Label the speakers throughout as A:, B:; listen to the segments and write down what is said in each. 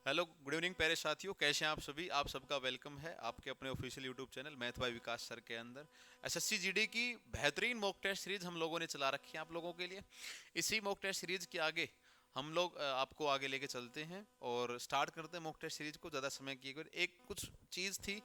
A: Hello, good evening प्यारे साथियों। कैसे हैं आप सभी? आप सबका वेलकम है आपके अपने official YouTube channel math bye विकास सर के अंदर। एसएससी जीडी की बेहतरीन मॉक टेस्ट सीरीज हम लोगों ने चला रखी है आप लोगों के लिए। इसी मॉक टेस्ट सीरीज के आगे हम लोग आपको आगे लेके चलते हैं और स्टार्ट करते हैं मॉक टेस्ट सीरीज को। ज़्यादा समय किए हुए एक कुछ चीज़ थी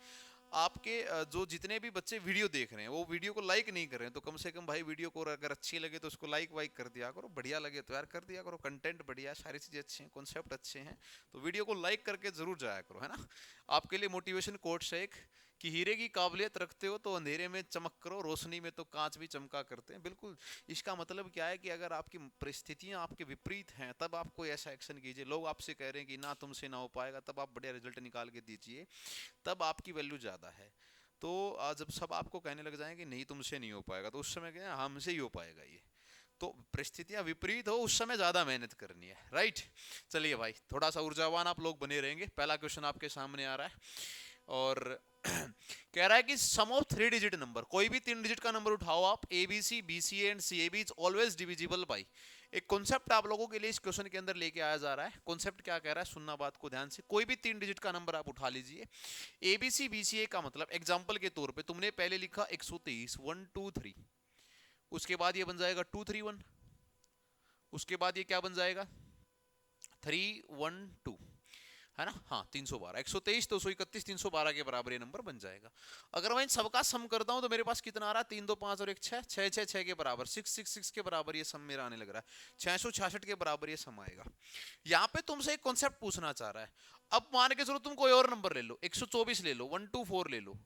A: आपके जो जितने भी बच्चे वीडियो देख रहे हैं वो वीडियो को लाइक नहीं कर रहे हैं, तो कम से कम भाई वीडियो को अगर अच्छी लगे तो उसको लाइक वाइक कर दिया करो, बढ़िया लगे तो यार कर दिया करो। कंटेंट बढ़िया है, सारी चीज़ें अच्छी हैं, कॉन्सेप्ट अच्छे हैं, तो वीडियो को लाइक करके जरूर जाया करो, है ना। आपके लिए मोटिवेशन कोट्स है एक कि हीरे की काबिलियत रखते हो तो अंधेरे में चमक करो, रोशनी में तो कांच भी चमका करते हैं। बिल्कुल, इसका मतलब क्या है कि अगर आपकी परिस्थितियां आपके विपरीत हैं तब आप कोई ऐसा एक्शन कीजिए। लोग आपसे कह रहे हैं कि ना तुमसे ना हो पाएगा, तब आप बढ़िया रिजल्ट निकाल के दीजिए, तब आपकी वैल्यू ज़्यादा है। तो जब सब आपको कहने लग जाएं कि नहीं तुमसे नहीं हो पाएगा, तो उस समय क्या है, हमसे ही हो पाएगा ये। तो परिस्थितियां विपरीत हो उस समय ज़्यादा मेहनत करनी है, राइट। चलिए भाई, थोड़ा सा ऊर्जावान आप लोग बने रहेंगे। पहला क्वेश्चन आपके सामने आ रहा है और कह रहा है कि sum of three digit number, कोई भी तीन डिजिट का नंबर उठाओ आप, A B C B C and C A B is always divisible by. एक कॉन्सेप्ट आप लोगों के लिए इस क्वेश्चन के अंदर लेके आया जा रहा है। कॉन्सेप्ट क्या कह रहा है, सुनना बात को ध्यान से। कोई भी तीन डिजिट का नंबर आप उठा लीजिए, ए बी सी बी सी ए का मतलब एग्जाम्पल के तौर पे तुमने पहले लिखा 123 1 2 3, उसके बाद ये बन जाएगा 2 3 1, उसके बाद ये क्या बन जाएगा 3 1 2, है ना। हाँ, 312, 123 231 312 के बराबर ये नंबर बन जाएगा। अगर मैं इन सबका सम करता हूं तो मेरे पास कितना आ रहा है, 3 2 5 और 1 6, 6 6 6 के बराबर 666 के बराबर ये सम मेरा आने लग रहा है। 666 के बराबर ये सम आएगा। यहाँ पे तुमसे एक कॉन्सेप्ट पूछना चाह रहा है। अब मान के चलो तुम कोई और नंबर ले लो, 124 ले लो, 124 ले लो,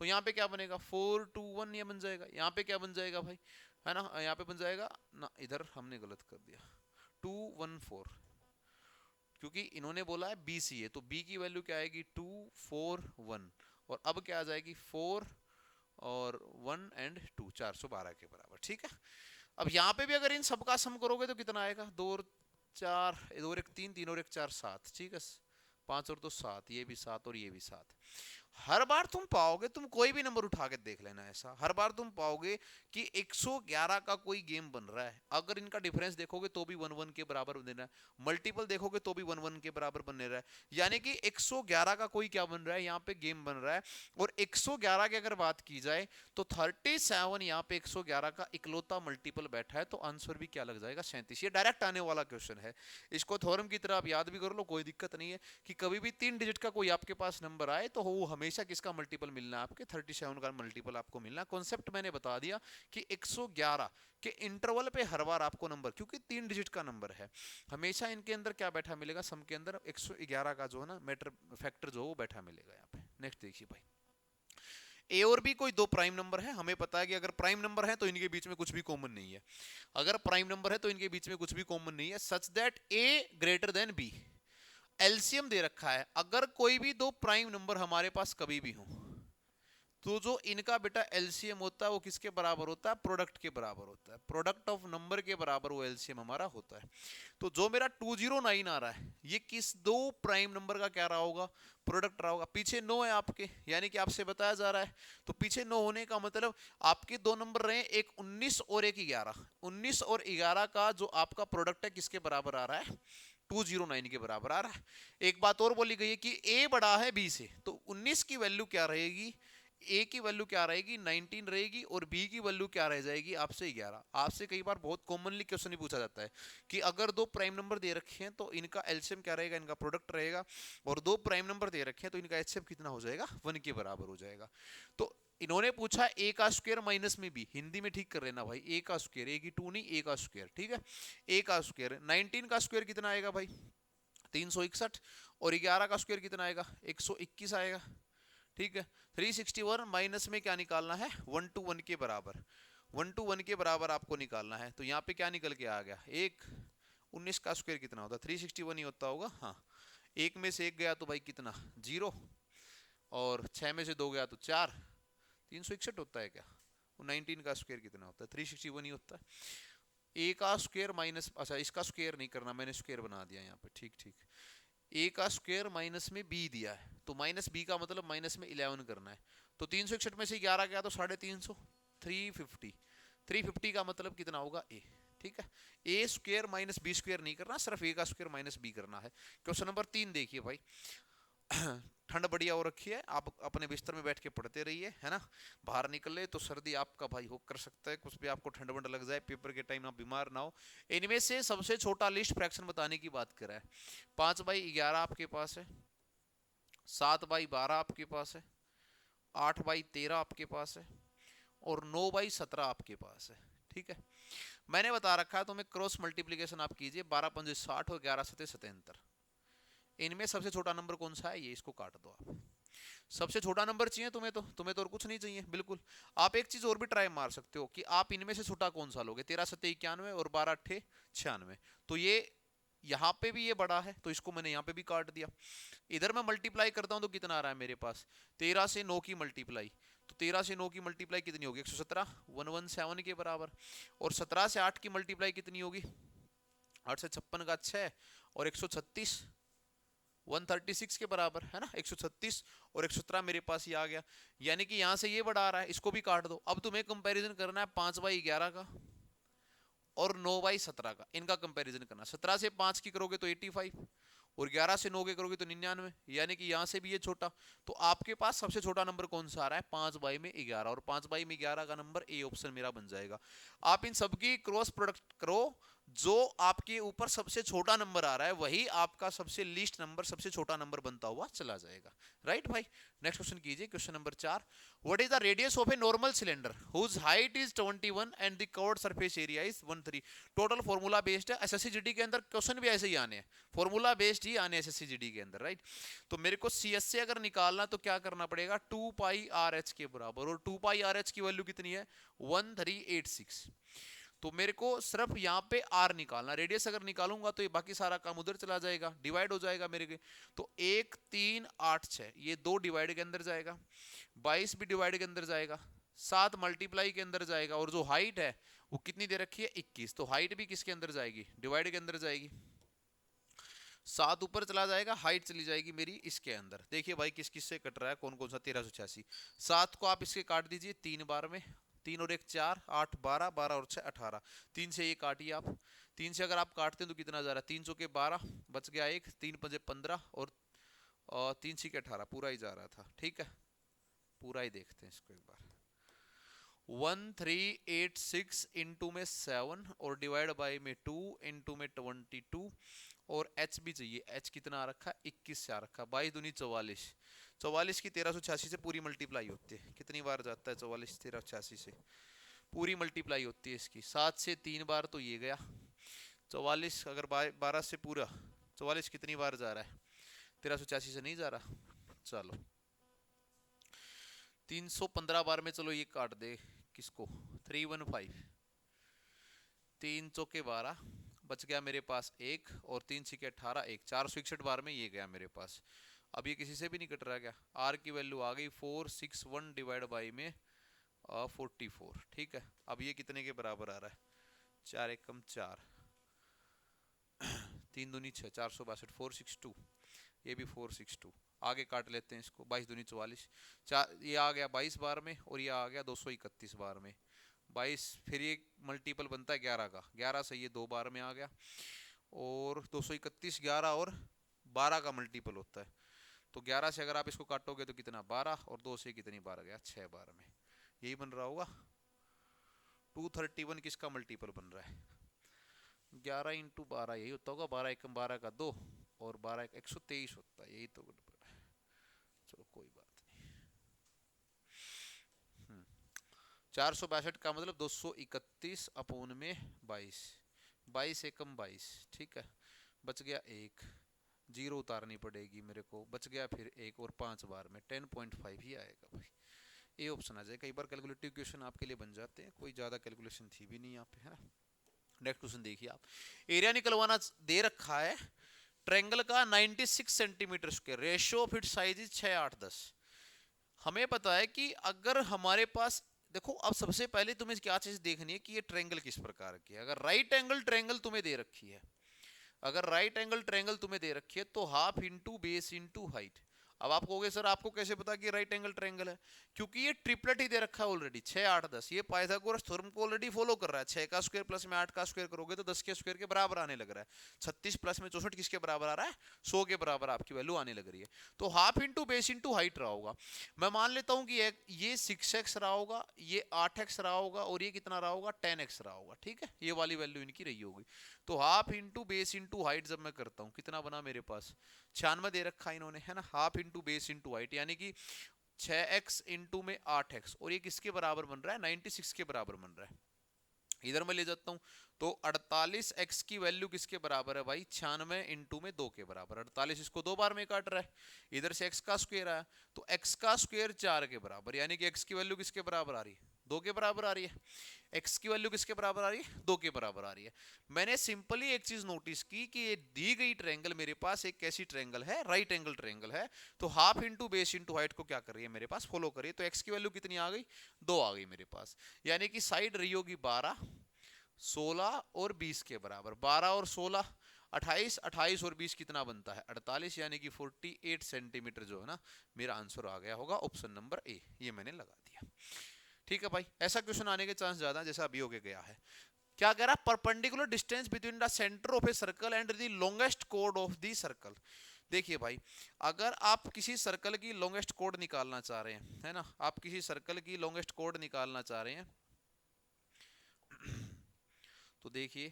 A: तो यहाँ पे क्या बनेगा 421 ये बन जाएगा। यहाँ पे क्या बन जाएगा भाई, है ना, यहाँ पे बन जाएगा ना, इधर हमने गलत कर दिया, 214, क्योंकि इन्होंने बोला है बी सी ए, तो बी की वैल्यू क्या आएगी 241, और अब क्या आ जाएगी 4 और 1 एंड 2, 412 के बराबर, ठीक है। अब यहाँ पे भी अगर इन सबका सम करोगे तो कितना आएगा, 2 और 4, 2 और 1 3, 3 और 1 4 7, ठीक है। 5 और 2 7, ये भी 7 और ये भी 7। हर बार तुम पाओगे, तुम कोई भी नंबर उठा के देख लेना, ऐसा हर बार तुम पाओगे कि 111 का कोई गेम बन रहा है। अगर इनका डिफरेंस देखोगे तो भी 1 1 के बराबर बन रहा है, मल्टीपल देखोगे तो भी 1 1 के बराबर बन रहा है, यानी कि 111 का कोई क्या बन रहा है, यहाँ पे गेम बन रहा है। और 111 की अगर बात की जाए तो 37 यहाँ पे 111 का इकलौता मल्टीपल बैठा है, तो आंसर भी क्या लग जाएगा 37। ये डायरेक्ट आने वाला क्वेश्चन है, इसको थ्योरम की तरह आप याद भी कर लो, कोई दिक्कत नहीं है। कि कभी भी तीन डिजिट का कोई आपके पास नंबर आए तो वो हमेशा किसका मल्टीपल मिलना है, आपके 37 का मल्टीपल आपको मिलना। कॉन्सेप्ट मैंने बता दिया कि 111 के इंटरवल पे हर बार आपको नंबर, क्योंकि तीन डिजिट का नंबर है, हमेशा इनके अंदर क्या बैठा मिलेगा, सम के अंदर 111 का जो है ना मैटर फैक्टर जो वो बैठा मिलेगा यहाँ पे। नेक्स्ट देखिए भाई, ए और बी कोई दो प्राइम नंबर है। हमें पता है कि अगर प्राइम नंबर है तो इनके बीच में कुछ भी कॉमन नहीं है। अगर प्राइम नंबर है तो इनके बीच में कुछ भी कॉमन नहीं है, such that A greater than B. LCM दे रखा है, अगर कोई भी दो प्राइम नंबर हमारे पास कभी भी हो तो जो इनका बेटा एलसीएम होता है वो किसके बराबर होता है, प्रोडक्ट के बराबर होता है। प्रोडक्ट ऑफ नंबर के बराबर वो एलसीएम हमारा होता है। तो जो मेरा 209 आ रहा है ये किस दो प्राइम नंबर का क्या रहा होगा, प्रोडक्ट रहा होगा। पीछे 9 है आपके, यानी कि आपसे बताया जा रहा है, तो पीछे 9 होने का मतलब आपके दो नंबर रहे, एक 19 और एक 11। 19 और 11 का जो आपका प्रोडक्ट है किसके बराबर आ रहा है, 209 के बराबर आ रहा है। एक बात और बोली गई है कि ए बड़ा है बी से, तो 19 की वैल्यू क्या रहेगी, ए की वैल्यू क्या रहेगी 19 रहेगी, और बी की वैल्यू क्या रह जाएगी आपसे 11। आपसे कई बार बहुत कॉमनली क्वेश्चन पूछा जाता है कि अगर दो प्राइम नंबर दे रखे हैं तो इनका एलसीएम क्या रहेगा, इनका प्रोडक्ट रहेगा, और दो प्राइम नंबर दे रखे हैं तो इनका एचसीएफ कितना हो जाएगा, 1 के बराबर हो जाएगा। तो इन्होंने पूछा ए का स्क्वायर माइनस में बी, हिंदी में ठीक कर लेना भाई, ए का स्क्वायर, ए की 2 नहीं, ए का स्क्वायर, ठीक है। ए का स्क्वायर 19 का स्क्वायर कितना आएगा भाई 361, और 11 का स्क्वायर कितना आएगा 121 आएगा, ठीक है। 361 माइनस में क्या निकालना है, 1 to 1 के बराबर, 1 to 1 के बराबर आपको निकालना है। तो यहाँ पे क्या निकल के आ गया, एक 19 का स्क्वायर कितना होता है 361 ही होता होगा, हाँ। एक में से एक गया तो भाई कितना 0, और 6 में से 2 गया तो 4, 361 होता है क्या, 19 का स्क्वायर कितना होता है 361 ही होता है। ए का स्क्वायर माइनस, अच्छा इसका स्क्वायर नहीं करना, मैंने स्क्वायर बना दिया यहाँ पे, ठीक ठीक। ए का स्क्वायर माइनस में बी दिया है, तो माइनस बी का मतलब माइनस में 11 करना है। तो 361 में से 11 गया तो 350, 350, 350 का मतलब कितना होगा ए, ठीक है, ए स्क्वायर माइनस बी स्क्वायर नहीं करना, सिर्फ ए का स्क्वायर माइनस बी करना है। क्वेश्चन नंबर 3 देखिए भाई। ठंड बढ़िया हो रखी है, आप अपने बिस्तर में बैठ के पढ़ते रहिए, है ना। बाहर निकले तो सर्दी आपका भाई हो कर सकता है, कुछ भी आपको ठंड वंड लग जाए, पेपर के टाइम आप बीमार ना हो। इनमें से सबसे छोटा लिस्ट फ्रैक्शन बताने की बात कर रहा है। 5/11 आपके पास है, 7/12 आपके पास है, 8/13 आपके पास है, और 9/17 आपके पास है। ठीक है, मैंने बता रखा है तुम्हें क्रॉस मल्टीप्लीकेशन आप कीजिए, 12×5 60 और 11×7 77। इनमें सबसे छोटा नंबर कौन सा है, ये इसको काट दो आप। सबसे छोटा नंबर चाहिए तुम्हें तो और कुछ नहीं चाहिए बिल्कुल। आप एक चीज और भी ट्राई मार सकते हो कि आप इनमें से छोटा कौन सा लोगे, 13×7 = 91 और 12×8 = 96। तो ये यहाँ पे भी ये बड़ा है, तो इसको मैंने यहाँ पे भी काट दिया। इधर मैं मल्टीप्लाई करता हूँ तो कितना आ रहा है मेरे पास, 13 से 9 की मल्टीप्लाई, तो 13 से 9 की मल्टीप्लाई कितनी होगी, 117, 117 के बराबर। और 17 से 8 की मल्टीप्लाई कितनी होगी, 8 से 56 का 6 और 136, 136 के बराबर, है ना। 136 और 117 मेरे पास ये आ गया, यानी कि यहाँ से ये बड़ा आ रहा है, इसको भी काट दो। अब तुम्हें कंपैरिजन करना है 5/11 का और 9/17 का, इनका कंपैरिजन करना। 17 से 5 की करोगे तो 85, और 11 से 9 के करोगे तो 99, यानी कि यहाँ से भी ये छोटा। तो आपके पास सबसे छोटा नंबर कौन सा आ रहा है, 5/11, और 5/11 का नंबर ए ऑप्शन मेरा बन जाएगा। आप इन सबकी क्रॉस प्रोडक्ट करो, जो आपके ऊपर सबसे छोटा नंबर आ रहा है वही आपका सबसे लीस्ट नंबर, सबसे छोटा नंबर बनता हुआ चला जाएगा। राइट भाई, नेक्स्ट क्वेश्चन कीजिए, question number 4। What is the radius of a normal cylinder whose height is 21 and the curved surface area is 13। Total formula based है, एसएससी के अंदर क्वेश्चन भी ऐसे ही आने हैं, फॉर्मूला बेस्ड ही आने एसएससी के अंदर। राइट, तो मेरे को सीएस से अगर निकालना तो क्या करना पड़ेगा, 2πRH के बराबर, और 2πRH की वैल्यू कितनी है, 1386। तो मेरे को सिर्फ यहाँ पे आर निकालना, रेडियस अगर निकालूंगा तो ये बाकी सारा काम उधर चला जाएगा, डिवाइड हो जाएगा मेरे के। तो 1 3 8 6 ये 2 डिवाइड के अंदर जाएगा, 22 भी डिवाइड के अंदर जाएगा, 7 मल्टीप्लाई के अंदर जाएगा, और जो हाइट है वो कितनी दे रखी है, 21। तो हाइट भी किसके अंदर जाएगी, डिवाइड के अंदर जाएगी। 7 ऊपर चला जाएगा, हाइट चली जाएगी मेरी इसके अंदर। देखिए भाई किस किस से कट रहा है, कौन कौन सा, 1386। 7 को आप इसके काट दीजिए 3 बार में, 3 और 1 4, 8 12, 12 और 6 18। 3 से ये काटिए आप, 3 से अगर आप काटते हैं तो कितना जा रहा है, 3 चौके 12, बच गया 1, 3 पंजे 15, और 3 छीके 18, पूरा ही जा रहा था। ठीक है, पूरा ही देखते हैं इसको एक बार। 1386 इंटू में 7 और डिवाइड बाई में 2 इंटू में 22, और h भी चाहिए, h कितना आ रखा है, 21 से आ रखा, 22 दूनी 44। 44 की 1386 से पूरी मल्टीप्लाई होती है, कितनी बार जाता है 44 1386 से, पूरी मल्टीप्लाई होती है इसकी। 7 से 3 बार तो ये गया, 44 अगर 12 से पूरा, 44 कितनी बार जा रहा है, 1386 से नहीं जा रहा। चलो 315 बार में, चलो ये काट दे किसको, 315, 3 चौके 12, बच गया मेरे पास 1, और 3 छीके 18, 1, 461 बार में ये गया मेरे पास। अब ये किसी से भी नहीं कट रहा, क्या आर की वैल्यू आ गई 461 डिवाइड बाई में 44। ठीक है, अब ये कितने के बराबर आ रहा है, 4 एकम 4, 3 दूनी 6, 462, 462, ये भी 462। आगे काट लेते हैं इसको, 22 दूनी 44, ये आ गया 22 बार में, और ये आ गया 231 बार में। 22 फिर ये मल्टीपल बनता है 11 का, 11 से ये 2 बार में आ गया, और 231 11 और 12 का मल्टीपल होता है। तो 11 से अगर आप इसको काटोगे तो कितना, 12, और 2 से कितनी बार गया, 6 बार में। यही बन रहा होगा, 231 किसका मल्टीपल बन रहा है, 11 इंटू 12 यही होता होगा, 12 एकम 12 का 2, और 12 123 होता है, यही तो गड़बड़ है। चलो कोई बात नहीं। 462 का मतलब 231 अपोन में 22, 22 एकम 22। ठीक है, बच गया 1, जीरो उतारनी पड़ेगी मेरे को, बच गया फिर 1, और 5 बार में 10.5 ही आएगा भाई, ए ऑप्शन आ जाए। कई बार कैलकुलेटिव क्वेश्चन आपके लिए बन जाते हैं, कोई ज़्यादा कैलकुलेशन थी भी नहीं यहाँ पे, है ना। नेक्स्ट क्वेश्चन देखिए आप, एरिया निकलवाना दे रखा है ट्रायंगल का 96 centimetre square, ratio of it size is 6 8 10। हमें पता है कि अगर हमारे पास, देखो अब सबसे पहले तुम्हें क्या चीज देखनी है कि ये ट्रायंगल किस प्रकार की है। अगर राइट एंगल ट्रायंगल तुम्हें दे रखी है, अगर राइट एंगल ट्रायंगल तुम्हें दे रखी है तो half into base into height. अब आप कहोगे सर आपको कैसे पता कि राइट एंगल ट्रायंगल है? क्योंकि ये ट्रिपलेट ही दे रखा है ऑलरेडी, 6 8 10, ये पाइथागोरस थ्योरम को ऑलरेडी फॉलो कर रहा है। 6 का स्क्वायर प्लस में 8 का स्क्वायर करोगे तो 10 के स्क्वायर के बराबर आने लग रहा है। 36 प्लस में 64 किसके बराबर आ रहा है? 100 के बराबर आपकी वैल्यू आने लग रही है। तो half into base into height रहा होगा। मैं मान लेता हूं कि ये 6x रहा होगा, ये 8x रहा होगा, और ये कितना रहा होगा? 10x रहा होगा। ठीक है, ये वाली वैल्यू इनकी रही होगी। तो half into base into height जब मैं करता हूँ, कितना बना मेरे पास? 96 दे रखा है इन्होंने, है ना। Half into base into height यानी कि 6x इंटू में 8x, और ये किसके बराबर बन रहा है? 96 के बराबर बन रहा है। इधर मैं ले जाता हूं तो 48x की वैल्यू किसके बराबर है भाई? 96 इंटू में 2 के बराबर। 48 इसको 2 बार में काट रहा है, इधर से x का स्क्वायर आया तो x का स्क्वायर 4 के बराबर, यानी कि x की वैल्यू किसके बराबर आ रही है? 2 के बराबर आ रही है। x की वैल्यू किसके बराबर आ रही है? 2 के बराबर आ रही है। मैंने सिंपली एक चीज नोटिस की कि ये दी गई ट्रायंगल मेरे पास एक कैसी ट्रायंगल है? राइट एंगल ट्रायंगल है। तो half into base into height को क्या कर रही है मेरे पास? फॉलो करिए। तो x की वैल्यू कितनी आ गई? 2 आ गई मेरे पास, यानी कि साइड रही होगी 12, 16 और 20 के बराबर। 12 और 16 28, 28 और 20 कितना बनता है? 48, यानी कि 48 सेंटीमीटर जो है ना, मेरा आंसर आ गया होगा ऑप्शन नंबर ए। ये मैंने लगा दिया। ठीक है भाई, ऐसा क्वेश्चन आने के चांस ज्यादा जैसा अभी होके गया है। क्या कह रहा है? Perpendicular distance between the centre of a circle and the longest code of the circle. देखिए भाई, अगर आप किसी सर्कल की लॉन्गेस्ट कोड निकालना चाह रहे हैं, है ना, आप किसी सर्कल की लॉन्गेस्ट कोड निकालना चाह रहे हैं तो देखिए,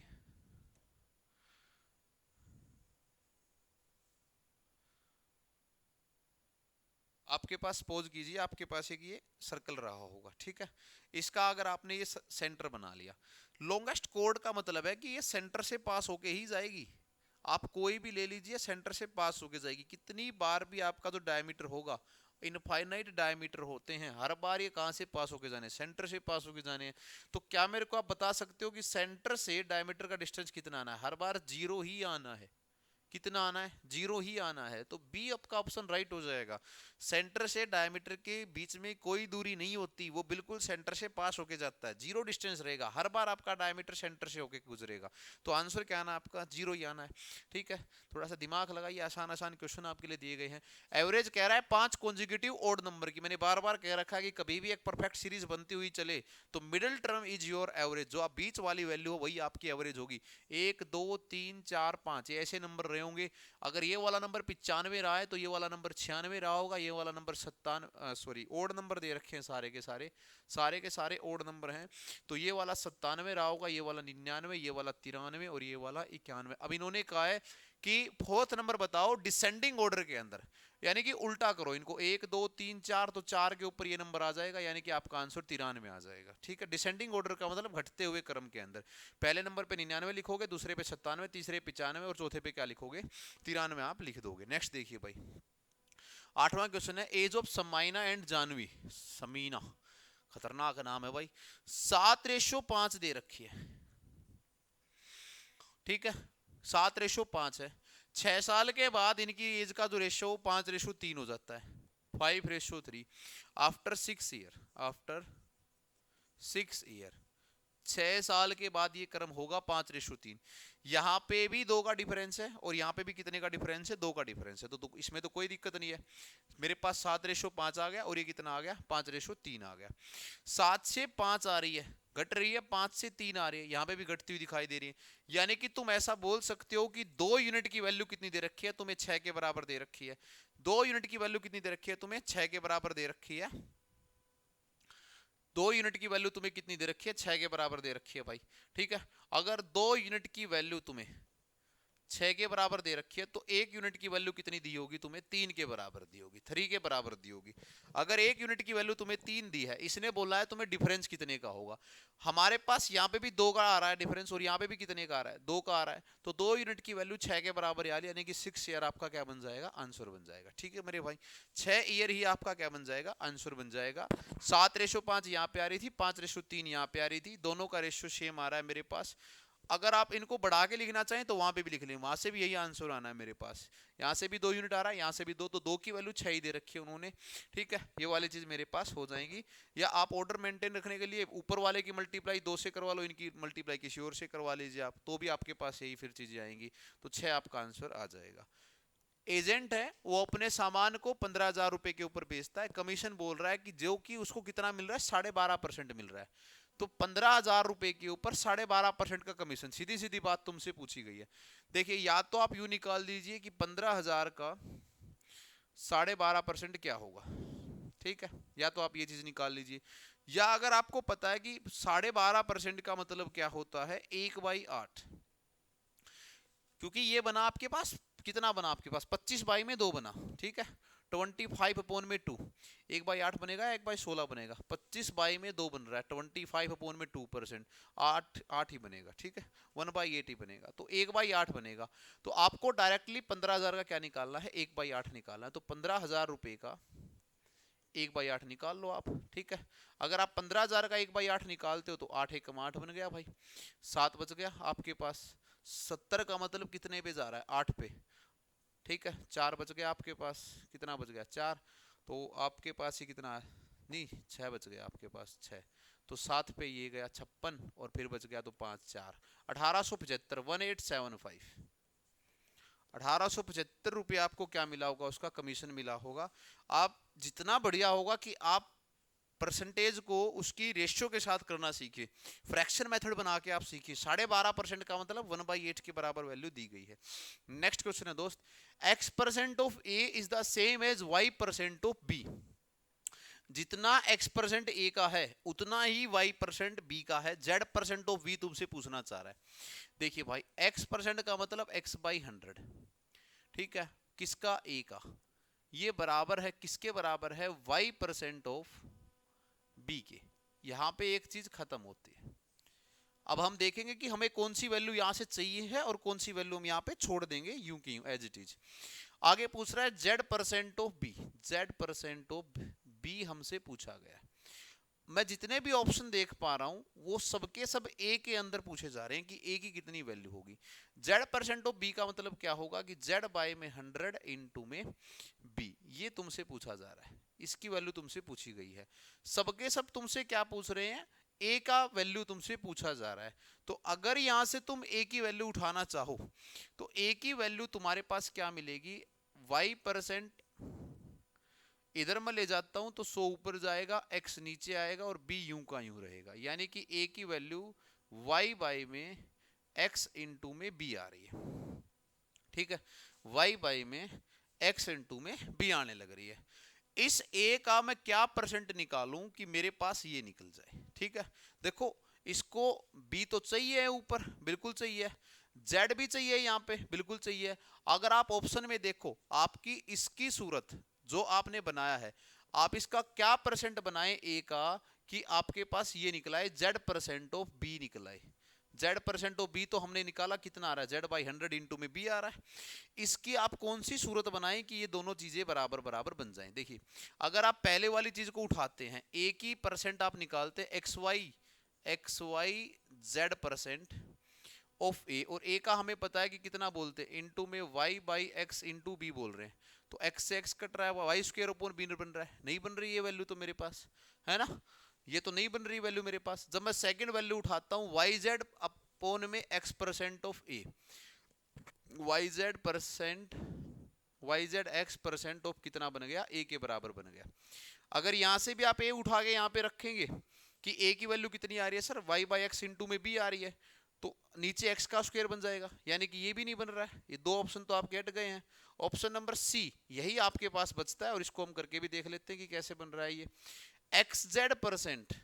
A: आपके पास सपोज कीजिए आपके पास एक ये सर्कल रहा होगा, ठीक है। इसका अगर आपने ये सेंटर बना लिया, लॉन्गेस्ट कोड का मतलब है कि ये सेंटर से पास होके ही जाएगी। आप कोई भी ले लीजिए, सेंटर से पास होके जाएगी। कितनी बार भी आपका जो डायमीटर होगा, इनफाइनाइट डायमीटर होते हैं, हर बार ये कहां से पास होके जाने? सेंटर से पास होके जाने हैं। तो क्या मेरे को आप बता सकते हो कि सेंटर से डायमीटर का डिस्टेंस कितना आना है? हर बार 0 ही आना है। कितना आना है? 0 ही आना है। तो बी आपका ऑप्शन राइट हो जाएगा। सेंटर से डायमीटर के बीच में कोई दूरी नहीं होती, वो बिल्कुल सेंटर से पास होके जाता है। 0 डिस्टेंस रहेगा, हर बार आपका डायमीटर सेंटर से होके गुजरेगा। तो आंसर क्या आना? आपका 0 ही आना है। ठीक है, थोड़ा सा दिमाग लगाइए, आसान आसान क्वेश्चन आपके लिए दिए गए हैं। एवरेज कह रहा है 5 कॉन्जिक्यूटिव ऑड नंबर की। मैंने बार बार कह रखा है कि कभी भी एक परफेक्ट सीरीज बनती हुई चले तो middle term is your average. जो आप बीच वाली वैल्यू हो वही आपकी एवरेज होगी। 1 2 3 4 5 ये ऐसे नंबर रहे होंगे। अगर ये वाला नंबर 95 रहा है तो ये वाला नंबर 96 रहा होगा, ये वाला नंबर 97, सॉरी ओड नंबर दे रखे हैं सारे के सारे ओड नंबर हैं। तो ये वाला 97 रहा होगा, ये वाला 99, ये वाला 93 और ये वाला 91। अब इन्होंने कहा है कि फोर्थ नंबर बताओ डिसेंडिंग ऑर्डर के अंदर, यानी कि उल्टा करो इनको, 1 2 3 4, तो 4 के ऊपर ये नंबर आ जाएगा, यानी कि आपका आंसर 93 आ जाएगा। ठीक है, डिसेंडिंग ऑर्डर का मतलब घटते हुए क्रम के अंदर। पहले नंबर पे 99 लिखोगे, दूसरे पे 97, तीसरे 95 और चौथे पे क्या लिखोगे? 93 आप लिख दोगे। नेक्स्ट देखिए भाई, 8वां क्वेश्चन है एज ऑफ समाइना एंड जानवी। समीना, खतरनाक नाम है भाई। 7:5 दे रखी है, ठीक है, 7:5 है। 6 साल के बाद इनकी एज का जो रेशो 5:3 हो जाता है, 5:3 आफ्टर 6 ईयर। आफ्टर 6 ईयर, 6 साल के बाद ये क्रम होगा 5:3। यहाँ पे भी 2 का डिफरेंस है और यहाँ पे भी कितने का डिफरेंस है? 2 का डिफरेंस है। तो इसमें तो कोई दिक्कत नहीं है। मेरे पास 7:5 आ गया और ये कितना आ गया? 5:3 आ गया। 7 से 5 आ रही है, घट रही है, 5 से 3 आ रही है, यहाँ पे भी घटती हुई दिखाई दे रही है। यानी कि तुम ऐसा बोल सकते हो कि 2 यूनिट की वैल्यू कितनी दे रखी है तुम्हें? 6 के बराबर दे रखी है। 2 यूनिट की वैल्यू कितनी दे रखी है तुम्हें? 6 के बराबर दे रखी है। 2 यूनिट की वैल्यू तुम्हें कितनी दे रखी है? 6 के बराबर दे रखी है भाई। ठीक है, अगर 2 यूनिट की वैल्यू तुम्हें 6 के बराबर दे रखी है तो 1 यूनिट की वैल्यू कितनी दी होगी तुम्हें? 3 के बराबर दी होगी, 3 के बराबर दी होगी। अगर 1 यूनिट की वैल्यू तुम्हें 3 दी है, इसने बोला है तुम्हें डिफरेंस कितने का होगा। हमारे पास यहाँ पे भी 2 का आ रहा है डिफरेंस और यहाँ पे भी कितने का आ रहा है? 2 का आ रहा है। तो 2 यूनिट की वैल्यू 6 के बराबर यानी कि 6 ईयर आपका क्या बन जाएगा? आंसर बन जाएगा। ठीक है मेरे भाई, 6 ईयर ही आपका क्या बन जाएगा? आंसर बन जाएगा। 7:5 यहाँ पे आ रही थी, 5:3 यहाँ पे आ रही थी, दोनों का रेशियो सेम आ रहा है मेरे पास। अगर आप इनको बढ़ा के लिखना चाहें तो वहां पे भी लिख लें, वहां से भी यही आंसर आना है मेरे पास। यहाँ से भी 2 यूनिट आ रहा है, यहाँ से भी 2, तो 2 की वैल्यू 6 ही दे रखी है उन्होंने। ठीक है, ये वाली चीज मेरे पास हो जाएगी। या आप ऑर्डर मेंटेन रखने के लिए ऊपर वाले की मल्टीप्लाई 2 से करवा लो, इनकी मल्टीप्लाई किसी और से करवा लीजिए आप, तो भी आपके पास यही फिर चीजें आएंगी। तो 6 आपका आंसर आ जाएगा। एजेंट है वो अपने सामान को 15,000 रुपए के ऊपर बेचता है, कमीशन बोल रहा है कि जो कि उसको कितना मिल रहा है, 12.5% मिल रहा है। तो 15,000 रुपए के ऊपर 12.5% का कमीशन, सीधी सीधी बात तुमसे पूछी गई है। देखिए या तो आप यूं निकाल दीजिए कि 15,000 का 12.5% क्या होगा, ठीक है, या तो आप ये चीज निकाल लीजिए। या अगर आपको पता है कि 12.5% का मतलब क्या होता है, 1/8, क्योंकि ये बना आपके पास, कितना बना आपके पास, 25/2 बना, ठीक है, 25/2, 1/8 बनेगा, 1/16 बनेगा, 25/2 बन रहा है, 25/2%, 8 ही बनेगा, ठीक है, 1/8 ही बनेगा, तो 1/8 बनेगा। तो आपको डायरेक्टली 15,000 का क्या निकालना है, 1/8 निकालना है। तो 15,000 रुपए का 1/8 निकाल लो आप, ठीक है। अगर आप 15,000 का 1/8 निकालते हो तो 8 एकम 8 बन गया भाई, 7 बच गया आपके पास। 70 का मतलब कितने पे जा रहा है, 8 पे, ठीक है, 4 बच गया आपके पास, कितना बच गया, 4। तो आपके पास ही कितना है, नहीं 6 बच गया आपके पास, 6। तो 7 पे ये गया 56 और फिर बच गया तो 5 4, 1875, 1875, 1875 रुपये आपको क्या मिला होगा, उसका कमीशन मिला होगा। आप जितना बढ़िया होगा कि आप परसेंटेज को उसकी रेशियो के साथ करना सीखिए, फ्रैक्शन मेथड बना के आप सीखिए। 12.5% का मतलब 1/8 के बराबर वैल्यू दी गई है। नेक्स्ट क्वेश्चन है दोस्त, x% of a is the same as y% of b। जितना x% a का है उतना ही y% b का है। z% ऑफ b तुमसे पूछना चाह रहा है। देखिए भाई x% का मतलब x/100, ठीक है, किसका, a का, ये बराबर है किसके बराबर है, y% ऑफ b के। यहां पे एक चीज खत्म होती है। अब हम देखेंगे कि हमें कौन सी वैल्यू यहां से चाहिए है और कौन सी वैल्यू हम यहां पे छोड़ देंगे यूं की यूं एज इट इज। आगे पूछ रहा है z% of b, z% of b हमसे पूछा गया है। मैं जितने भी ऑप्शन देख पा रहा हूं वो सबके सब a के अंदर पूछे जा रहे हैं कि a की कितनी वैल्यू होगी। z% ऑफ b का मतलब क्या होगा कि z/100 इंटू में b, ये तुमसे पूछा जा रहा है, इसकी वैल्यू तुमसे पूछी गई है। सबके सब तुमसे क्या पूछ रहे हैं, a का वैल्यू तुमसे पूछा जा रहा है। तो अगर यहां से तुम a की वैल्यू उठाना चाहो तो a की वैल्यू तुम्हारे पास क्या मिलेगी, y% इधर मैं ले जाता हूं तो 100 ऊपर जाएगा, x नीचे आएगा और b यूं का यूं रहेगा, यानी कि a की वैल्यू y बाई में x इंटू में b आ रही है, ठीक है, y बाई में x इंटू में b आने लग रही है। इस a का मैं क्या परसेंट निकालूं कि मेरे पास ये निकल जाए, ठीक है। देखो इसको b तो चाहिए है ऊपर, बिल्कुल चाहिए, z भी चाहिए यहाँ पे, बिल्कुल चाहिए। अगर आप ऑप्शन में देखो आपकी इसकी सूरत जो आपने बनाया है, आप इसका क्या परसेंट बनाए a का कि आपके पास ये निकला है z% ऑफ b निकला है। z% ऑफ b तो हमने निकाला कितना आ रहा है, z/100 इंटू में b आ रहा है। इसकी आप कौन सी सूरत बनाएं कि ये दोनों चीजें बराबर बराबर बन जाएं। देखिए अगर आप पहले वाली चीज को उठाते हैं, a की परसेंट आप निकालते हैं xy z% ऑफ a, और a का हमें पता है कि कितना बोलते हैं, इंटू में y/x इंटू b बोल रहे हैं। तो x से x कट रहा है, वाई स्क्वायर अपॉन b बन रहा है, नहीं बन रही ये वैल्यू तो मेरे पास, है ना, ये तो नहीं बन रही वैल्यू मेरे पास। जब मैं सेकंड वैल्यू उठाता हूं yz अपॉन में x% of a, yz x% of कितना बन गया, a के बराबर बन गया। अगर यहां से भी आप a उठा के यहां पे रखेंगे कि a की वैल्यू कितनी आ रही है सर, y/x इंटू में b आ रही है, तो नीचे x का स्क्वायर बन जाएगा, यानी कि ये भी नहीं बन रहा है। ये दो ऑप्शन तो आप गेट गए हैं। ऑप्शन नंबर सी यही आपके पास बचता है, और इसको हम करके भी देख लेते हैं कि कैसे बन रहा है ये। xz%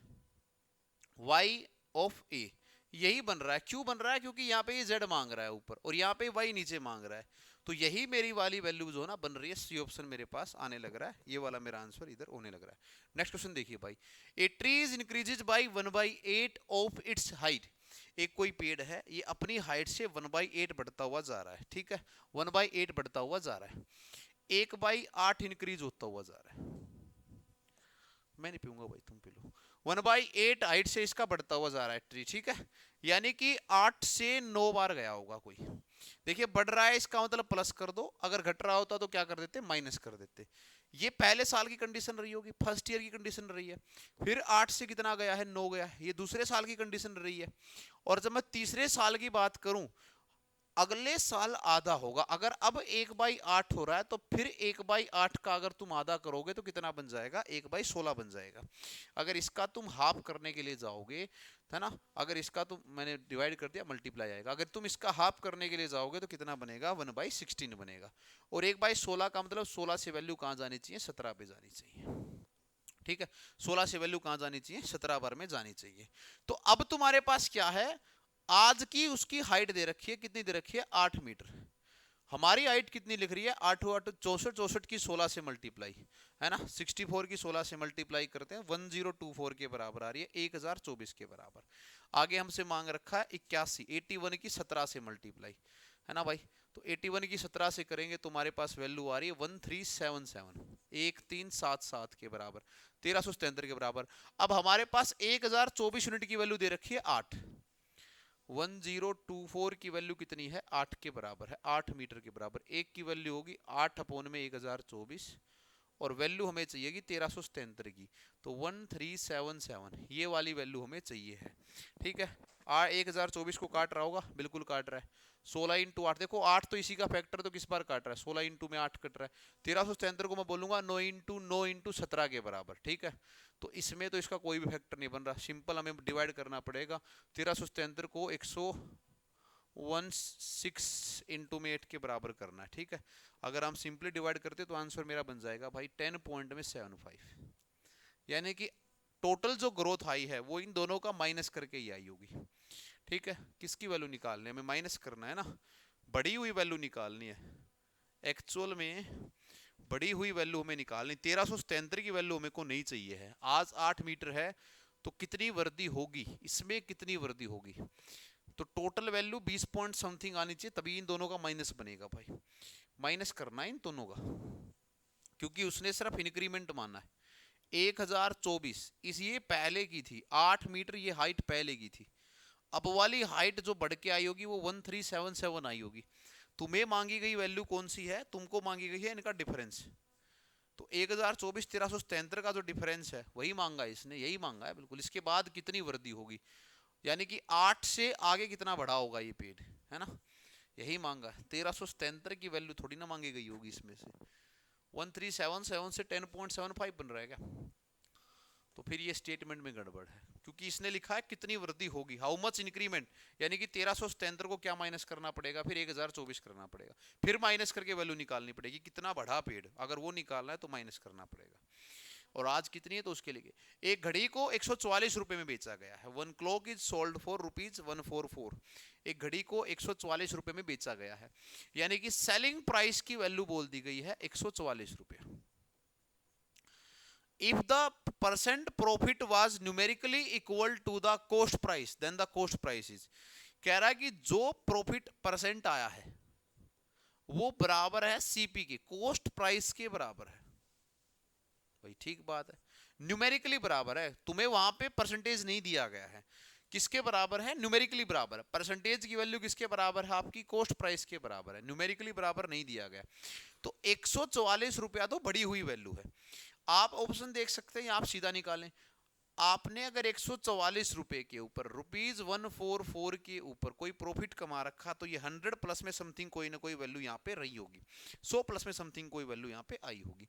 A: y ऑफ a यही बन रहा है। क्यों बन रहा है, क्योंकि यहाँ पे ये z मांग रहा है ऊपर और यहाँ पे y नीचे मांग रहा है, तो यही मेरी वाली वैल्यू जो है ना बन रही है, सी ऑप्शन मेरे पास आने लग रहा है, ये वाला मेरा आंसर इधर होने लग रहा है। नेक्स्ट क्वेश्चन देखिए भाई, a tree increases by 1/8 of its height. एक कोई पेड़ है, ये अपनी हाइट से 1/8 बढ़ता हुआ जा रहा है, ठीक है, 1/8 बढ़ता हुआ जा रहा है, 1/8 इंक्रीज होता हुआ जा रहा है। मैं नहीं पीऊंगा भाई, तुम पी लो। 1/8 हाइट से इसका बढ़ता हुआ जा रहा है ट्री, ठीक है, यानी कि 8 से 9 बार गया होगा कोई। देखिए बढ़ रहा है इसका मतलब प्लस कर दो, अगर घट रहा होता तो क्या कर देते, माइनस कर देते। ये पहले साल की कंडीशन रही होगी, फर्स्ट ईयर की कंडीशन रही है, फिर 8 से कितना गया है, 9 गया है, ये दूसरे साल की कंडीशन रही है। और जब मैं तीसरे साल की बात करूं, अगले साल आधा होगा। अगर अब 1/8 हो रहा है तो फिर 1/8 का अगर तुम आधा करोगे तो कितना बन जाएगा, 1/16 बन जाएगा। अगर इसका तुम हाफ करने के लिए जाओगे, है ना, अगर इसका तुम, मैंने डिवाइड कर दिया, मल्टीप्लाई आएगा। अगर तुम इसका हाफ करने के लिए जाओगे तो कितना बनेगा, 1/16 बनेगा। और 1/16 का मतलब 16 से वैल्यू कहाँ जानी चाहिए, 17 पे जानी चाहिए। ठीक है, 16 से वैल्यू कहाँ जानी चाहिए, 17 बार में जानी चाहिए। तो अब तुम्हारे पास क्या है, आज की उसकी हाइट दे रखी है, कितनी दे रखी है, 8 मीटर। हमारी हाइट कितनी लिख रही है, 8 8 64, 64 की 16 से मल्टीप्लाई, है ना, 64 की 16 से मल्टीप्लाई करते हैं, 1024 के बराबर आ रही है, 1024 के बराबर। आगे हमसे मांग रखा है 81, 81 की 17 से मल्टीप्लाई, है ना भाई। तो 81 की 17 से करेंगे तो हमारे पास वैल्यू आ रही है 1377, 1377 के बराबर, 1377 के बराबर। अब हमारे पास 1024 यूनिट की वैल्यू दे रखी है 8, 1024 की वैल्यू कितनी है, 8 के बराबर है, 8 मीटर के बराबर। एक की वैल्यू होगी 8 अपॉन में 1024, और वैल्यू हमें चाहिए 1377 की, तो 1377 ये वाली वैल्यू हमें चाहिए है। ठीक है, 1024 को काट रहा होगा, बिल्कुल काट रहा है। 16 इंटू 8, देखो 8 तो इसी का फैक्टर, तो किस बार काट रहा है, 16 इंटू में 8 कट रहा है। 1377 को मैं बोलूंगा 9 इंटू 17 के बराबर। ठीक है, तो इसमें तो इसका कोई भी फैक्टर नहीं बन रहा, सिंपल हमें डिवाइड करना पड़ेगा। 1377 को 116 इंटू में 8 के बराबर करना है। ठीक है, अगर हम सिंपली डिवाइड करते तो आंसर मेरा बन जाएगा भाई 10.75, यानी कि टोटल जो ग्रोथ आई है वो इन दोनों का माइनस करके ही आई होगी। ठीक है, किसकी वैल्यू निकालनी है, हमें माइनस करना है ना, बढ़ी हुई वैल्यू निकालनी है। एक्चुअल में बढ़ी हुई वैल्यू हमें निकालनी, 1377 की वैल्यू हमें को नहीं चाहिए है। आज 8 मीटर है तो कितनी वृद्धि होगी, इसमें कितनी वृद्धि होगी, तो टोटल वैल्यू 20 पॉइंट समथिंग आनी चाहिए, तभी इन दोनों का माइनस बनेगा भाई। माइनस करना है इन दोनों का, क्योंकि उसने सिर्फ इंक्रीमेंट माना है। 1024 इस ये पहले की थी, 8 मीटर ये हाइट पहले की थी। अब वाली हाइट जो बढ़ के आई होगी वो 1377 आई होगी। तुम्हें मांगी गई वैल्यू कौन सी है, तुमको मांगी गई है इनका डिफरेंस। तो 1024 1377 का जो डिफरेंस है वही मांगा है इसने, यही मांगा है बिल्कुल। इसके बाद कितनी वृद्धि होगी, यानी कि 8 से आगे कितना बढ़ा होगा ये पेड़, है ना, यही मांगा है। 1377 की वैल्यू थोड़ी ना मांगी गई होगी इसमें से। 1377 से 10.75 बन रहा है क्या, तो फिर ये स्टेटमेंट में गड़बड़ है, क्योंकि इसने लिखा है कितनी वृद्धि होगी, हाउ मच इंक्रीमेंट, यानी कि 1377 को क्या माइनस करना पड़ेगा, फिर 1024 करना पड़ेगा, फिर माइनस करके वैल्यू निकालनी पड़ेगी, कितना बढ़ा पेड़, अगर वो निकालना है तो माइनस करना पड़ेगा। और आज कितनी है तो उसके लिए, एक घड़ी को 144 रुपए में बेचा गया है, 1 क्लॉक इज सोल्ड फॉर ₹144। एक घड़ी को 144 रुपए में बेचा गया है, यानी कि सेलिंग प्राइस की वैल्यू बोल दी गई है 144 रुपए। If the percent profit was numerically equal to the cost price, then the cost price is, कह रहा है कि जो प्रॉफिट परसेंट आया है वो बराबर है सीपी के, कोस्ट प्राइस के बराबर है। भाई ठीक बात है, न्यूमेरिकली बराबर है, तुम्हें वहां पे परसेंटेज नहीं दिया गया है। किसके बराबर है, न्यूमेरिकली बराबर है। परसेंटेज की वैल्यू किसके बराबर है, आपकी कोस्ट प्राइस के बराबर है, न्यूमेरिकली बराबर नहीं दिया गया। तो 144 रुपया तो बढ़ी हुई वैल्यू है। आप ऑप्शन देख सकते हैं, आप सीधा निकालें। आपने अगर 144 रुपए के ऊपर ₹144 के ऊपर कोई प्रॉफिट कमा रखा, तो ये 100 प्लस में समथिंग कोई ना कोई वैल्यू यहाँ पे रही होगी, 100 प्लस में समथिंग कोई वैल्यू यहाँ पे आई होगी।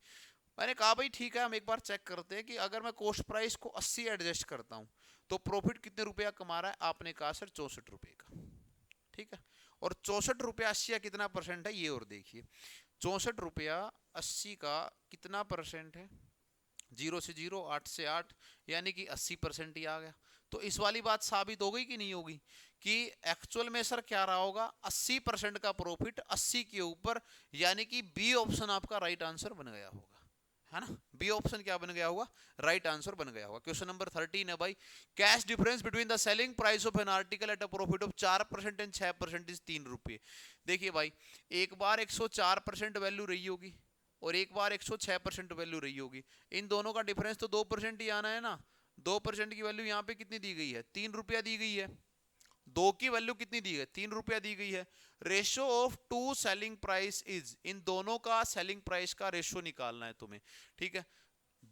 A: मैंने कहा भाई ठीक है, हम एक बार चेक करते हैं कि अगर मैं कॉस्ट प्राइस को 80 एडजस्ट करता हूँ तो प्रॉफिट कितने रुपया कमा रहा है। आपने कहा सर 64 रुपए का, ठीक है, और 64 रुपया 80 का कितना परसेंट है, ये और देखिए, 64 रुपया 80 का कितना परसेंट है, 0 से 0, 8 से 8, यानी कि 80% ही आ गया। तो इस वाली बात साबित हो गई कि नहीं होगी, कि एक्चुअल में सर क्या रहा होगा, 80% का प्रॉफिट 80 के ऊपर, यानी कि बी ऑप्शन आपका राइट आंसर बन गया होगा, है ना। बी ऑप्शन क्या बन गया होगा, राइट आंसर बन गया होगा। क्वेश्चन नंबर 13 है भाई, cash difference between the selling price of an article at a profit of 4% and 6% is 3 रुपये। देखिए भाई, एक बार 104% वैल्यू रही होगी और एक बार 106% वैल्यू रही होगी, इन दोनों का डिफरेंस तो 2% ही आना है ना। 2% की वैल्यू यहाँ पे कितनी दी गई है, 3 रुपया दी गई है। 2 की वैल्यू कितनी दी है, 3 रुपया दी गई है। Ratio of two selling price is, इन दोनों का सेलिंग प्राइस का रेशियो निकालना है तुम्हें, ठीक है।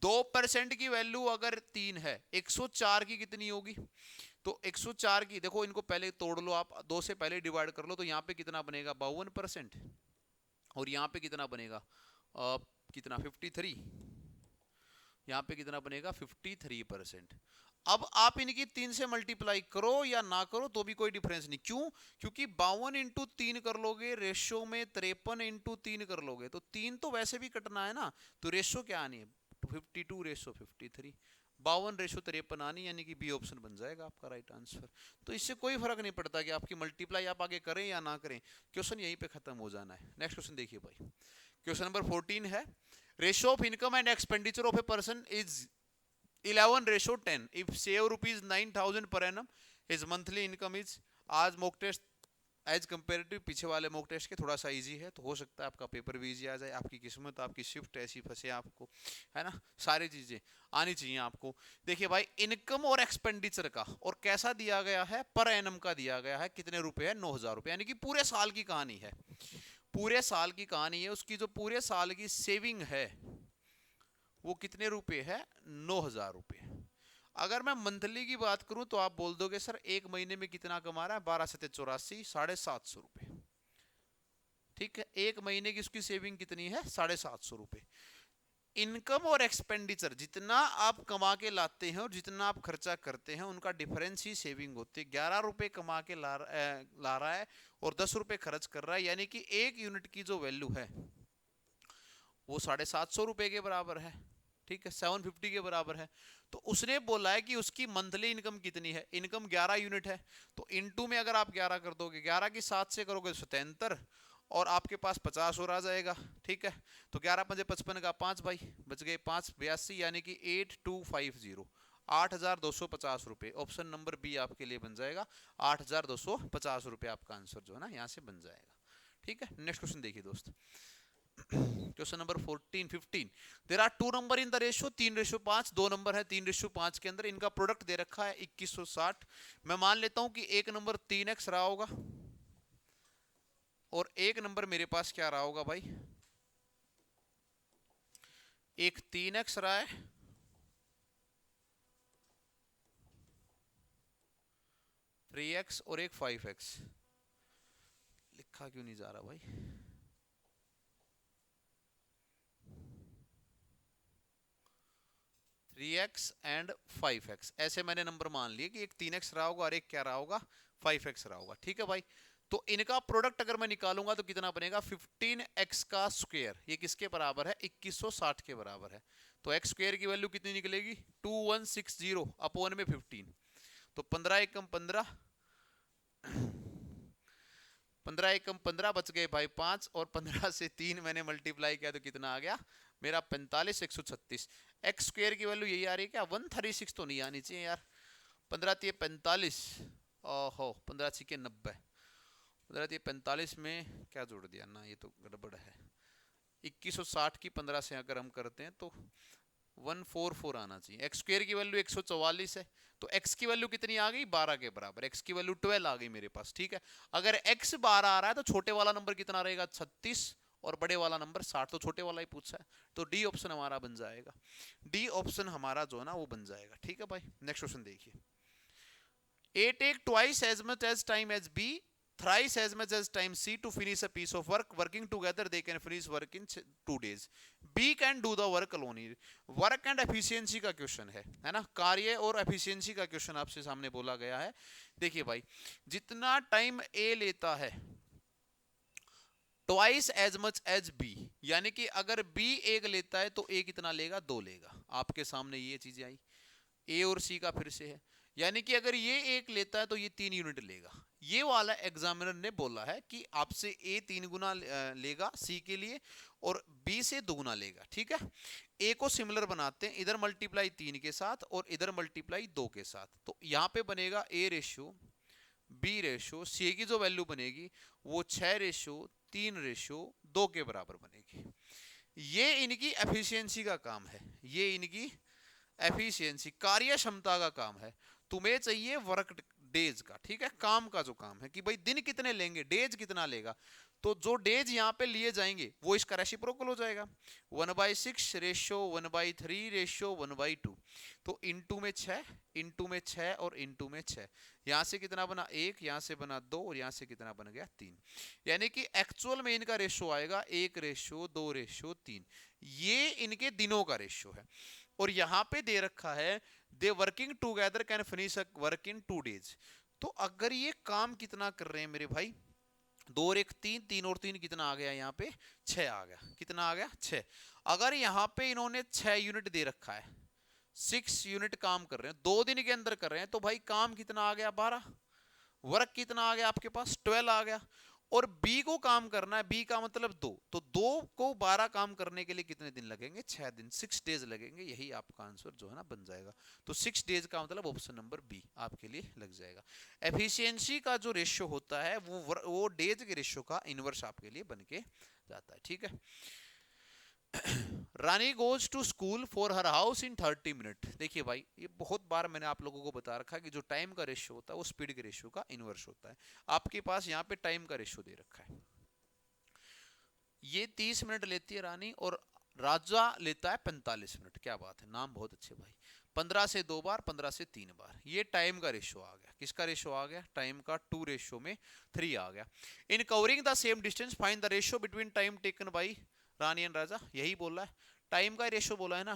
A: 2% की वैल्यू अगर 3 है, 104 की कितनी होगी, तो 104 की देखो, इनको पहले तोड़ लो आप, 2 से पहले डिवाइड कर लो, तो यहाँ पे कितना बनेगा 52%, और यहाँ पे कितना बनेगा कितना 53, यहाँ पे कितना बनेगा 53%। अब आप इनकी 3 से मल्टीप्लाई करो या ना करो तो भी कोई डिफरेंस नहीं। क्यों? क्योंकि 52 इंटू 3 कर लोगे रेशो में 53 इंटू 3 कर लोगे तो 3 तो वैसे भी कटना है ना, तो रेशो क्या आनी है 52 रेशो 53, 52 रेशो 53 आनी, यानी कि बी ऑप्शन बन जाएगा आपका राइट आंसर। तो इससे कोई फर्क नहीं पड़ता कि आपकी मल्टीप्लाई आप आगे करें या ना करें, क्वेश्चन यहीं पे खत्म हो जाना है। नेक्स्ट क्वेश्चन देखिए भाई, क्वेश्चन नंबर 14 है, ratio of income and expenditure of a person is 11:10 if save rupees 9,000 per annum his monthly income is। आज मॉक टेस्ट एज कंपेरेटिव पीछे वाले मॉक टेस्ट के थोड़ा सा इजी है, तो हो सकता है आपका पेपर भी इजी आ जाए, आपकी किस्मत आपकी शिफ्ट ऐसी फंसे आपको, है ना, सारी चीजें आनी चाहिए आपको। देखिए भाई, इनकम और एक्सपेंडिचर का और कैसा दिया गया है, पर एनम का दिया गया है, कितने रुपए है 9,000 रुपए, यानी कि पूरे साल की कहानी है, पूरे साल की कहानी है। उसकी जो पूरे साल की सेविंग है वो कितने रुपए है 9,000 रुपए। अगर मैं मंथली की बात करूं तो आप बोल दोगे सर एक महीने में कितना कमा रहा है 12 सत्ते 84 750 रुपए, ठीक है, एक महीने की उसकी सेविंग कितनी है 750 रुपए। इनकम और एक्सपेंडिचर जितना आप कमा के लाते हैं और जितना आप खर्चा करते हैं उनका डिफरेंस ही सेविंग होती है। 11 रुपए कमा के ला रहा है और 10 रुपए खर्च कर रहा है, यानी कि एक यूनिट की जो वैल्यू है वो 750 रुपए के बराबर है, ठीक है, 750 के बराबर है। तो उसने बोला है कि उसकी मंथली इनकम कितनी है, इनकम 11 यूनिट है, तो इनटू में अगर आप 11 कर दोगे, 11 की 7 से करोगे 77 और आपके पास 50 और आ जाएगा, ठीक है। तो 11 पंजे 55 का 5 भाई बच गए 5 82, यानी कि 8250 8,250 रुपए। ऑप्शन नंबर बी आपके लिए बन जाएगा 8,250 रुपए, आपका आंसर जो है ना यहाँ से बन जाएगा, ठीक है। नेक्स्ट क्वेश्चन देखिए दोस्त, question number 15 there are 2 number in the ratio 3:5, 2 number है 3:5 के अंदर, इनका प्रोडक्ट दे रखा है 2160। मैं मान लेता हूं कि एक नंबर 3x रहा होगा और एक नंबर मेरे पास क्या रहा होगा भाई, एक 3x रहा है, थ्री एक्स और एक 5x। लिखा क्यों नहीं जा रहा भाई, 3x एंड 5x, ऐसे मैंने नंबर मान लिए कि एक 3x रहा होगा और एक क्या रहा होगा 5x रहा होगा, ठीक है भाई। तो इनका प्रोडक्ट अगर मैं निकालूंगा तो कितना बनेगा 15x का स्क्वायर, ये किसके बराबर है 2160 के बराबर है। तो x स्क्वायर की वैल्यू कितनी निकलेगी 2160 अपॉन में 15, तो 15 एकम 15, 15 एकम 15 बच गए भाई 5, और 15 से 3 मैंने मल्टीप्लाई किया तो कितना आ गया मेरा 45 136। एक्स स्क्वायर की वैल्यू यही आ रही है क्या 136 तो नहीं आनी चाहिए यार, 15 3 45, ओहो 15 6 90, 15 3 45 में क्या जोड़ दिया ना, ये तो गड़बड़ है। 2160 की 15 से अगर हम करते हैं तो 144 आना चाहिए। एक्स स्क्वायर की वैल्यू 144 है, तो x की वैल्यू कितनी आ गई 12 के बराबर, x की वैल्यू 12 आ गई मेरे पास, ठीक है। अगर x 12 आ रहा है तो छोटे वाला नंबर कितना रहेगा 36 और बड़े वाला नंबर 60, तो छोटे वाला ही पूछा है, तो डी ऑप्शन हमारा बन जाएगा, डी ऑप्शन हमारा जो है ना वो बन जाएगा, ठीक है भाई। नेक्स्ट क्वेश्चन देखिए, A take twice as much as time as B, thrice as much as time C to finish a piece of work. Working together, they can finish work in 2 days. B can do the work alone. Work and efficiency का question है ना, कार्य और efficiency का question आपसे सामने बोला गया है। देखिए भाई, जितना टाइम A लेता है twice as much as B, यानी कि अगर B एक लेता है तो A कितना लेगा 2 लेगा। आपके सामने ये चीजें आई, A और C का फिर से है, यानी कि अगर ये एक लेता है तो ये 3 यूनिट लेगा। ये वाला एग्जामिनर ने बोला है कि आपसे A 3 गुना लेगा C के लिए और B से 2 गुना लेगा, ठीक है। A को सिमिलर बनाते हैं, इधर मल्टीप्लाई 3 के साथ और इधर मल्टीप्लाई 2 के साथ, तो यहाँ पे बनेगा A ratio B ratio, C की जो वैल्यू बनेगी वो 6 रेशियो 3 रेशियो 2 के बराबर बनेगी। ये इनकी एफिशिएंसी का काम है, ये इनकी एफिशिएंसी कार्य क्षमता का काम है। तुम्हें चाहिए वर्क डेज का, ठीक है, काम का जो काम है कि भाई दिन कितने लेंगे डेज कितना लेगा, तो जो डेज यहाँ पे लिए जाएंगे वो इसका रेसिप्रोकल हो जाएगा। 1/6 रेशियो 1/3 रेशियो 1/2। तो इनटू में 6, इनटू में 6 और इनटू में 6। यहाँ से कितना बना 1, यहाँ से बना 2 और यहाँ से कितना बन गया 3। यानी कि एक्चुअल में इनका रेशियो आएगा 1:2:3। ये इनके दिनों का रेशियो है। और यहाँ पे दे रखा है they working together can finish work in 2 days. तो अगर ये काम कितना कर रहे हैं मेरे भाई, 2 और 1 3, 3 और 3 कितना आ गया यहाँ पे 6 आ गया। कितना आ गया 6। अगर यहाँ पे इन्होंने 6 यूनिट दे रखा है, 6 यूनिट काम कर रहे हैं, 2 दिन के अंदर कर रहे हैं, तो भाई काम कितना आ गया 12, वर्क कितना आ गया आपके पास 12 आ गया। और बी को काम करना है, बी का मतलब 2, तो 2 को 12 काम करने के लिए कितने दिन लगेंगे 6 दिन, 6 डेज लगेंगे। यही आपका आंसर जो है ना बन जाएगा। तो 6 डेज का मतलब ऑप्शन नंबर बी आपके लिए लग जाएगा। एफिशिएंसी का जो रेशियो होता है वो डेज के रेशियो का इनवर्स आपके लिए बन के जाता है। ठीक है। Rani goes to school for her house in 30 minute. देखिए भाई ये बहुत बार मैंने आप लोगों को बता रखा है कि जो टाइम का रेशियो होता है वो स्पीड के रेशियो का इनवर्स होता है। आपके पास यहाँ पे टाइम का रेशियो दे रखा है। ये 30 मिनट लेती है रानी और राजा लेता है 45 मिनट। क्या बात है, नाम बहुत अच्छे भाई। 15 से 2 बार, 15 से 3 बार। ये टाइम का रेशियो आ गया। किसका रेशियो आ गया, टाइम का 2 रेशियो में 3 आ गया। In covering the same distance find the ratio between time taken by Rani and Raja. यही बोला है, टाइम का रेशियो बोला है ना,